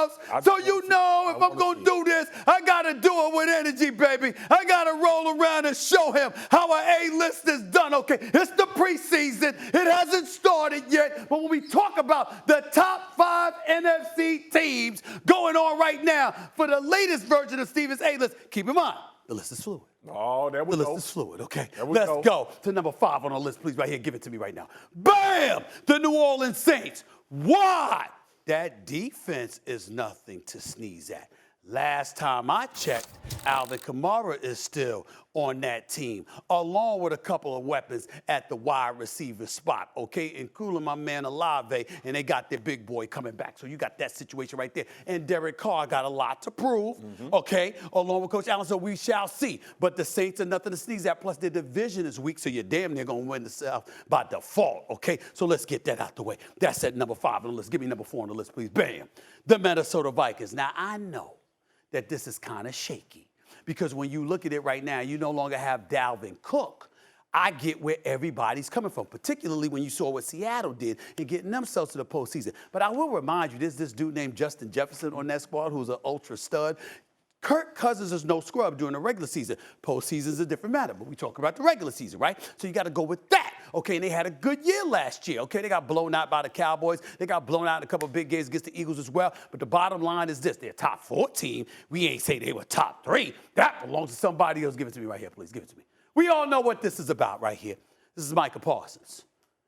house. So you know if I'm going to do this, I got to do it with energy, baby. I got to roll around and show him how an A-list is done, okay? It's the preseason. It hasn't started yet. But when we talk about the top 5 NFC teams going on right now for the latest version of Steven's A-list, keep in mind, the list is fluid. Oh, there we go. The list is fluid, okay? Let's go to number 5 on the list, please, right here. Give it to me right now. Bam! The New Orleans Saints. Why? That defense is nothing to sneeze at. Last time I checked, Alvin Kamara is still on that team, along with a couple of weapons at the wide receiver spot, okay, including my man Olave, and they got their big boy coming back. So you got that situation right there. And Derek Carr got a lot to prove, okay, along with Coach Allen, so we shall see. But the Saints are nothing to sneeze at, plus their division is weak, so you're damn near going to win the South by default, okay? So let's get that out the way. That's at number 5 on the list. Give me number 4 on the list, please. Bam. The Minnesota Vikings. Now, I know that this is kind of shaky because when you look at it right now, you no longer have Dalvin Cook. I get where everybody's coming from, particularly when you saw what Seattle did in getting themselves to the postseason. But I will remind you, there's this dude named Justin Jefferson on that squad who's an ultra stud. Kirk Cousins is no scrub during the regular season. Postseason is a different matter, but we talk about the regular season, right? So you got to go with that. Okay, and they had a good year last year. Okay, they got blown out by the Cowboys. They got blown out in a couple of big games against the Eagles as well. But the bottom line is this. They're top 4 team. We ain't say they were top 3. That belongs to somebody else. Give it to me right here, please. Give it to me. We all know what this is about right here. This is Micah Parsons.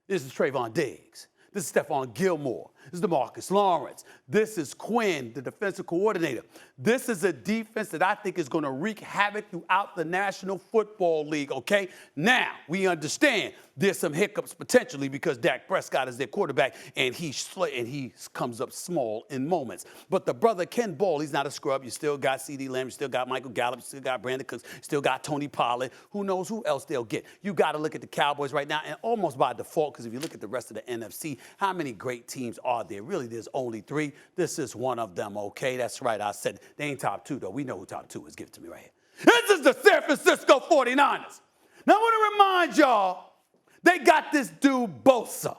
This is Trayvon Diggs. This is Stephon Gilmore. This is DeMarcus Lawrence. This is Quinn, the defensive coordinator. This is a defense that I think is going to wreak havoc throughout the National Football League, okay? Now, we understand there's some hiccups potentially because Dak Prescott is their quarterback, and he comes up small in moments. But the brother Ken Ball, he's not a scrub. You still got CeeDee Lamb. You still got Michael Gallup. You still got Brandon Cooks. You still got Tony Pollard. Who knows who else they'll get? You got to look at the Cowboys right now, and almost by default, because if you look at the rest of the NFC, how many great teams are there? Really, there's only 3. This is one of them, okay? That's right. I said they ain't top 2, though. We know who top 2 is. Give it to me right here. This is the San Francisco 49ers. Now, I want to remind y'all, they got this dude Bosa.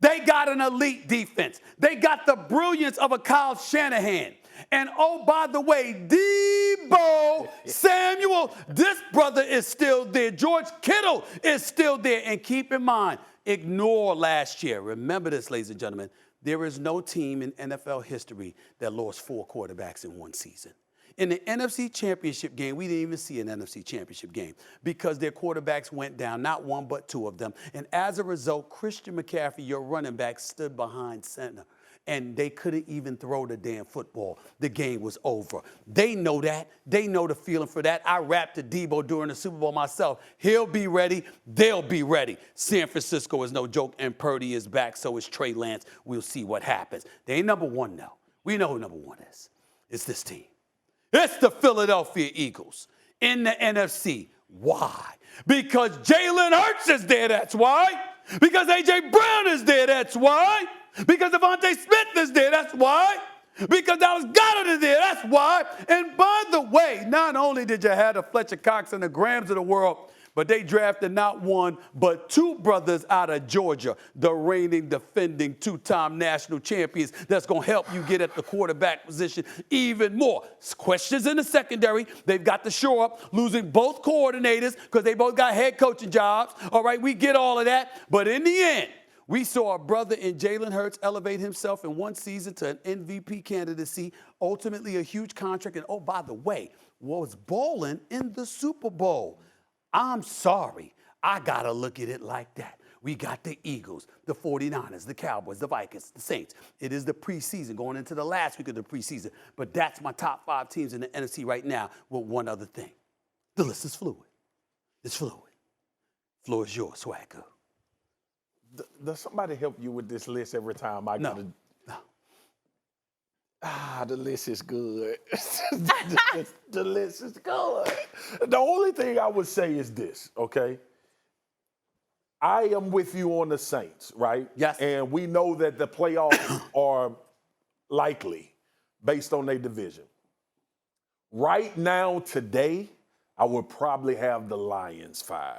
They got an elite defense. They got the brilliance of a Kyle Shanahan. And, oh, by the way, Deebo Samuel, this brother is still there. George Kittle is still there. And keep in mind, ignore last year. Remember this, ladies and gentlemen. There is no team in NFL history that lost 4 quarterbacks in one season. In the NFC Championship game, we didn't even see an NFC Championship game because their quarterbacks went down, not 1 but 2 of them. And as a result, Christian McCaffrey, your running back, stood behind center. And they couldn't even throw the damn football. The game was over. They know that. They know the feeling for that. I rapped to Deebo during the Super Bowl myself. He'll be ready. They'll be ready. San Francisco is no joke, and Purdy is back, so is Trey Lance. We'll see what happens. They ain't number 1 now. We know who number 1 is. It's this team. It's the Philadelphia Eagles in the NFC. Why? Because Jalen Hurts is there, that's why. Because A.J. Brown is there, that's why. Because Devontae Smith is there, that's why. Because Dallas Goedert is there, that's why. And by the way, not only did you have the Fletcher Cox and the Grahams of the world, but they drafted not 1, but 2 brothers out of Georgia, the reigning, defending, 2-time national champions that's going to help you get at the quarterback position even more. Questions in the secondary. They've got to shore up, losing both coordinators because they both got head coaching jobs. All right, we get all of that. But in the end, we saw a brother in Jalen Hurts elevate himself in one season to an MVP candidacy, ultimately a huge contract. And, oh, by the way, was bowling in the Super Bowl. I'm sorry. I got to look at it like that. We got the Eagles, the 49ers, the Cowboys, the Vikings, the Saints. It is the preseason, going into the last week of the preseason. But that's my top 5 teams in the NFC right now with one other thing. The list is fluid. It's fluid. Floor is yours, Swagger. Does somebody help you with this list every time I No. gotta... No. The list is good. the list is good. The only thing I would say is this, okay? I am with you on the Saints, right? Yes. And we know that the playoffs are likely based on their division. Right now, today, I would probably have the Lions 5.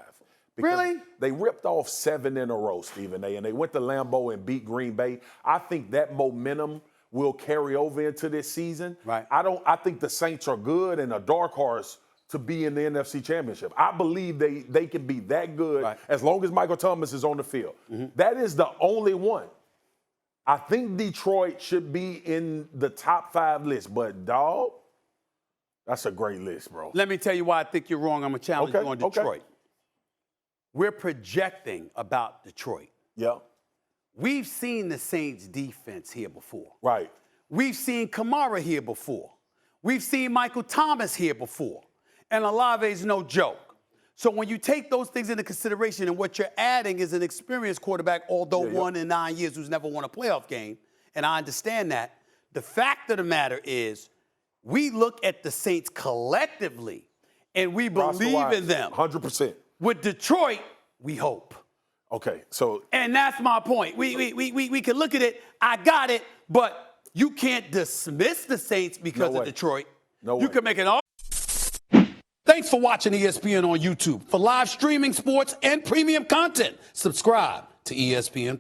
Really? They ripped off 7 in a row, Stephen A., and they went to Lambeau and beat Green Bay. I think that momentum will carry over into this season. Right. I think the Saints are good and a dark horse to be in the NFC Championship. I believe they can be that good as long as Michael Thomas is on the field. That is the only one. I think Detroit should be in the top 5 list, but dog, that's a great list, bro. Let me tell you why I think you're wrong. I'm going to challenge you on Detroit. Okay. We're projecting about Detroit. Yeah. We've seen the Saints defense here before. Right. We've seen Kamara here before. We've seen Michael Thomas here before. And Olave's no joke. So when you take those things into consideration and what you're adding is an experienced quarterback, although 1 in 9 years who's never won a playoff game, and I understand that, the fact of the matter is we look at the Saints collectively and we believe in them. 100%. With Detroit, we hope. Okay, so. And that's my point. We can look at it, I got it, but you can't dismiss the Saints because of Detroit. No way. You can make an argument. Thanks for watching ESPN on YouTube. For live streaming, sports, and premium content, subscribe to ESPN+.